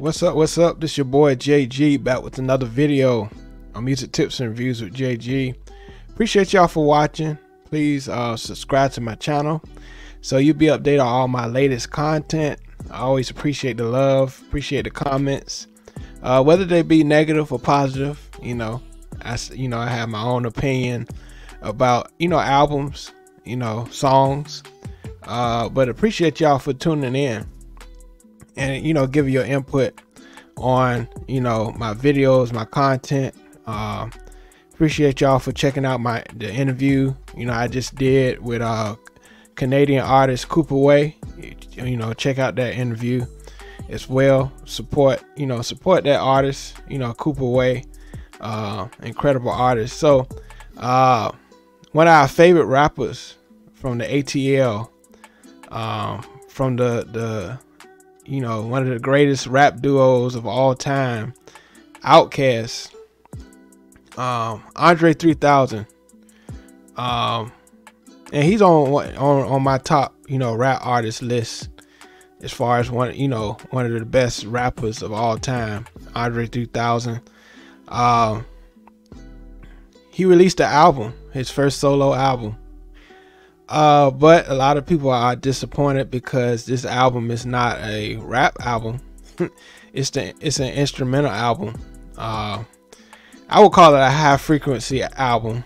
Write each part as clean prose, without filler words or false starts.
What's up? This your boy JG back with another video on music tips and reviews with JG. Appreciate y'all for watching. Please subscribe to my channel so you'll be updated on all my latest content. I always appreciate the love, appreciate the comments, whether they be negative or positive. I have my own opinion about albums, songs, but appreciate y'all for tuning in and giving your input on my videos, my content. Appreciate y'all for checking out the interview I just did with Canadian artist Cooper Way. Check out that interview as well. Support that artist, Cooper Way, incredible artist. So one of our favorite rappers from the ATL, from the one of the greatest rap duos of all time, Outkast, André 3000, and he's on my top rap artist list as far as one of the best rappers of all time, André 3000. He released an album, his first solo album, but a lot of people are disappointed because this album is not a rap album. It's an instrumental album. I would call it a high frequency album.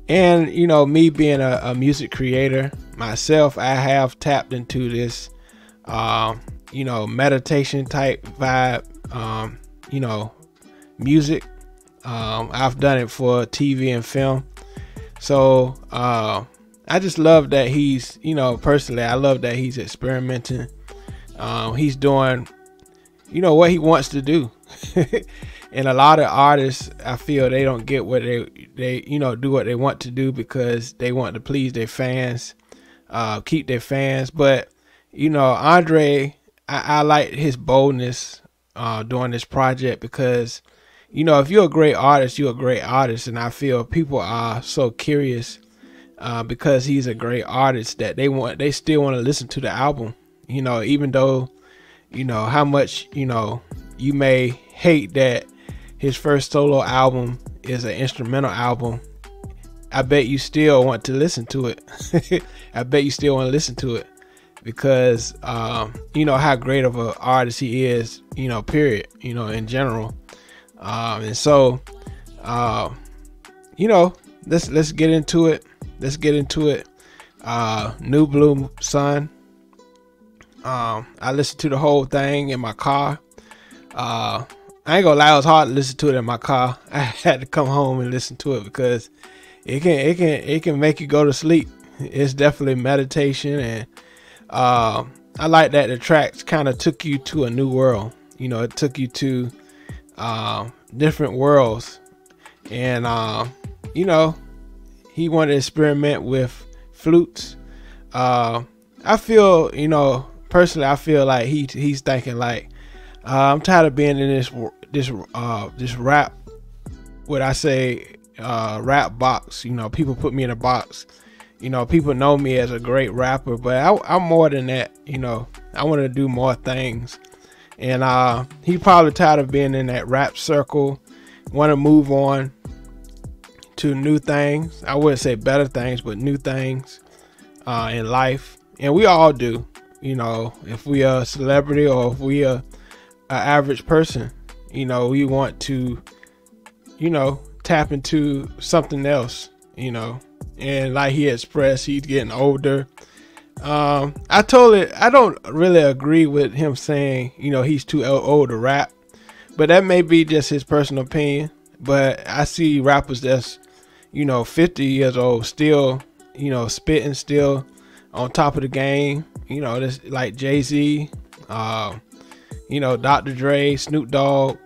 And me being a music creator myself, I have tapped into this meditation type vibe, music. I've done it for TV and film. So I just love that he's, personally, I love that he's experimenting. He's doing, what he wants to do. And a lot of artists, I feel they don't get what they do what they want to do because they want to please their fans, keep their fans. But Andre, I like his boldness doing this project because if you're a great artist, you're a great artist. And I feel people are so curious because he's a great artist that they still want to listen to the album, even though, how much, you may hate that his first solo album is an instrumental album. I bet you still want to listen to it. I bet you still want to listen to it because, how great of an artist he is, period, in general. And so, let's get into it. Let's get into it. New Blue Sun. I listened to the whole thing in my car. I ain't gonna lie, it was hard to listen to it in my car. I had to come home and listen to it because it can make you go to sleep. It's definitely meditation, and I like that the tracks kind of took you to a new world. It took you to different worlds, and he wanted to experiment with flutes. I feel, personally, I feel like he's thinking like, I'm tired of being in this rap, what I say, rap box. People put me in a box. People know me as a great rapper, but I'm more than that. I want to do more things. And he probably tired of being in that rap circle, want to move on to new things. I wouldn't say better things, but new things in life. And we all do, if we are a celebrity or if we are an average person, we want to, tap into something else, and like he expressed, he's getting older. I don't really agree with him saying, he's too old to rap, but that may be just his personal opinion. But I see rappers that's, 50 years old, still, spitting, still on top of the game, that's like Jay-Z, Dr. Dre, Snoop Dogg,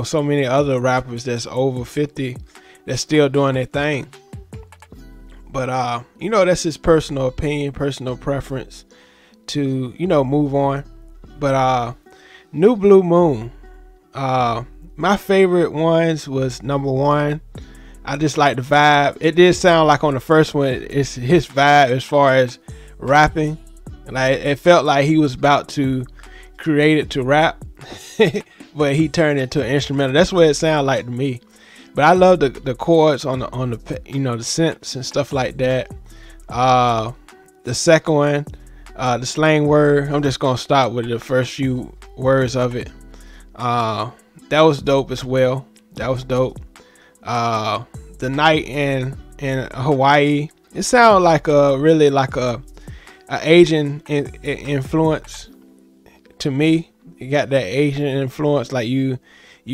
so many other rappers that's over 50 that's still doing their thing. But that's his personal opinion, personal preference to move on. But New Blue Moon, my favorite ones was number one. I just like the vibe. It did sound like on the first one, it's his vibe as far as rapping. Like it felt like he was about to created to rap, but he turned into an instrumental. That's what it sounded like to me. But I love the chords on the the synths and stuff like that. The second one, the slang word, I'm just gonna stop with the first few words of it. That was dope as well. That was dope. The night in Hawaii, it sounded like really like a Asian influence to me. You got that Asian influence, like you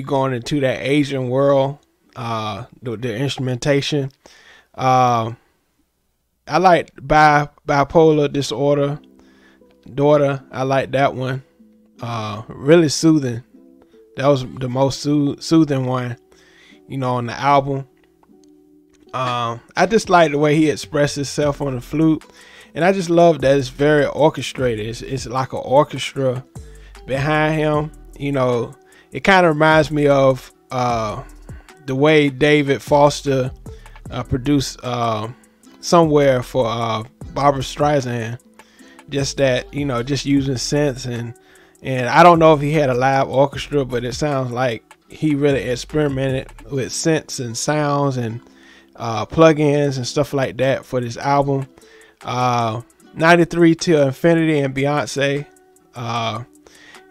going into that Asian world. The instrumentation. I like bipolar disorder, daughter. I like that one. Really soothing. That was the most soothing one, on the album. I just like the way he expressed himself on the flute, and I just love that it's very orchestrated. It's like an orchestra behind him. It kind of reminds me of the way David Foster produced Somewhere for Barbra Streisand. Just that, just using synths and I don't know if he had a live orchestra, but it sounds like he really experimented with synths and sounds and plugins and stuff like that for this album. 93 Till Infinity and Beyonce.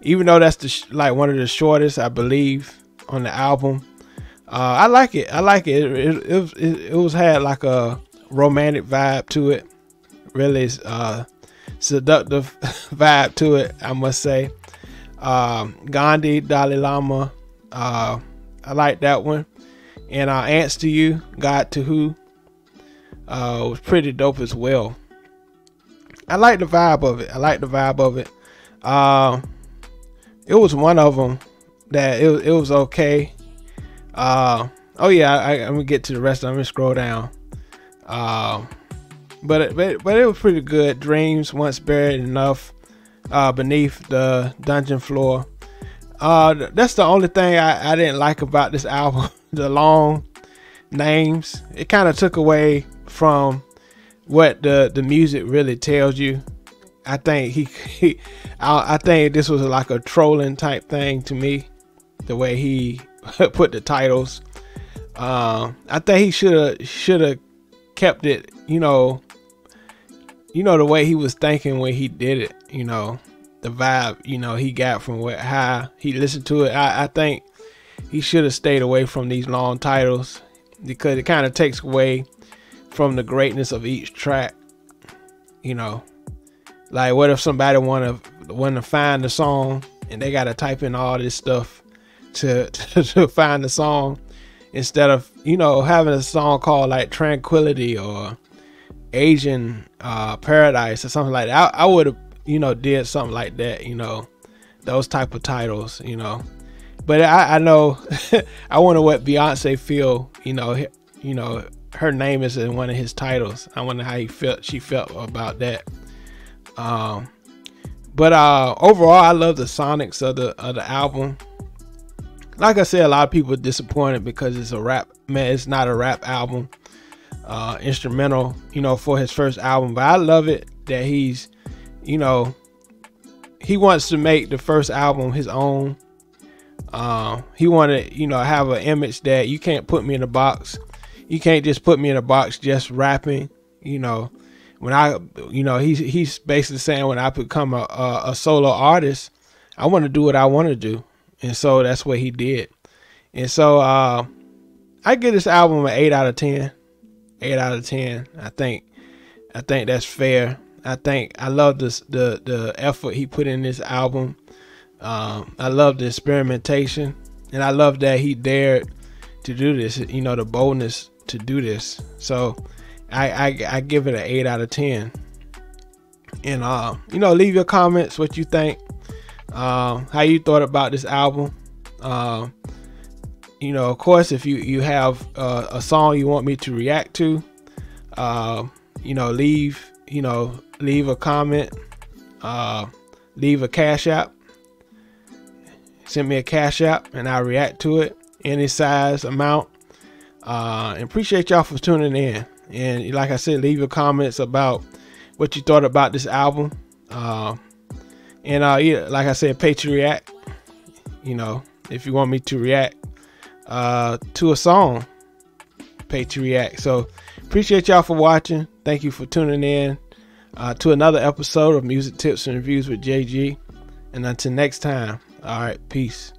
Even though that's like one of the shortest, I believe, on the album. I like it. It was had like a romantic vibe to it. Really seductive vibe to it, I must say. Gandhi, Dalai Lama. I like that one. And Ants to You, God to Who. Was pretty dope as well. I like the vibe of it. It was one of them that it was okay. Oh yeah, I'm gonna get to the rest. I'm gonna scroll down. But it was pretty good. Dreams Once Buried Enough, Beneath the Dungeon Floor. That's the only thing I didn't like about this album. The long names. It kind of took away from what the music really tells you. I think I think this was like a trolling type thing to me, the way he put the titles. I think he should have kept it, the way he was thinking when he did it, the vibe, he got from how he listened to it. I think he should have stayed away from these long titles, because it kind of takes away from the greatness of each track. Like, what if somebody want to find the song and they got to type in all this stuff to find the song, instead of having a song called like Tranquility or Asian Paradise or something like that. I would have did something like that, those type of titles, but I know I wonder what Beyonce feel, her name is in one of his titles. I wonder how she felt about that. But overall, I love the sonics of the album. Like I said, a lot of people are disappointed because it's a rap. Man, it's not a rap album. Instrumental, for his first album. But I love it that he's, he wants to make the first album his own. He wanted, have an image that you can't put me in a box. You can't just put me in a box just rapping. When I, he's basically saying when I become a solo artist, I want to do what I want to do. And so that's what he did. And so I give this album an 8 out of 10. 8 out of 10. I think that's fair. I love the effort he put in this album. I love the experimentation, and I love that he dared to do this, the boldness to do this. So I give it an 8 out of 10. And leave your comments what you think, how you thought about this album. Of course, if you have a song you want me to react to, leave a comment, leave a cash app, send me a cash app, and I'll react to it, any size, amount. And appreciate y'all for tuning in. And like I said, leave your comments about what you thought about this album. And yeah, like I said, pay to react. You know, if you want me to react to a song, pay to react. So appreciate y'all for watching. Thank you for tuning in to another episode of Music Tips and Reviews with JG. And until next time, all right, peace.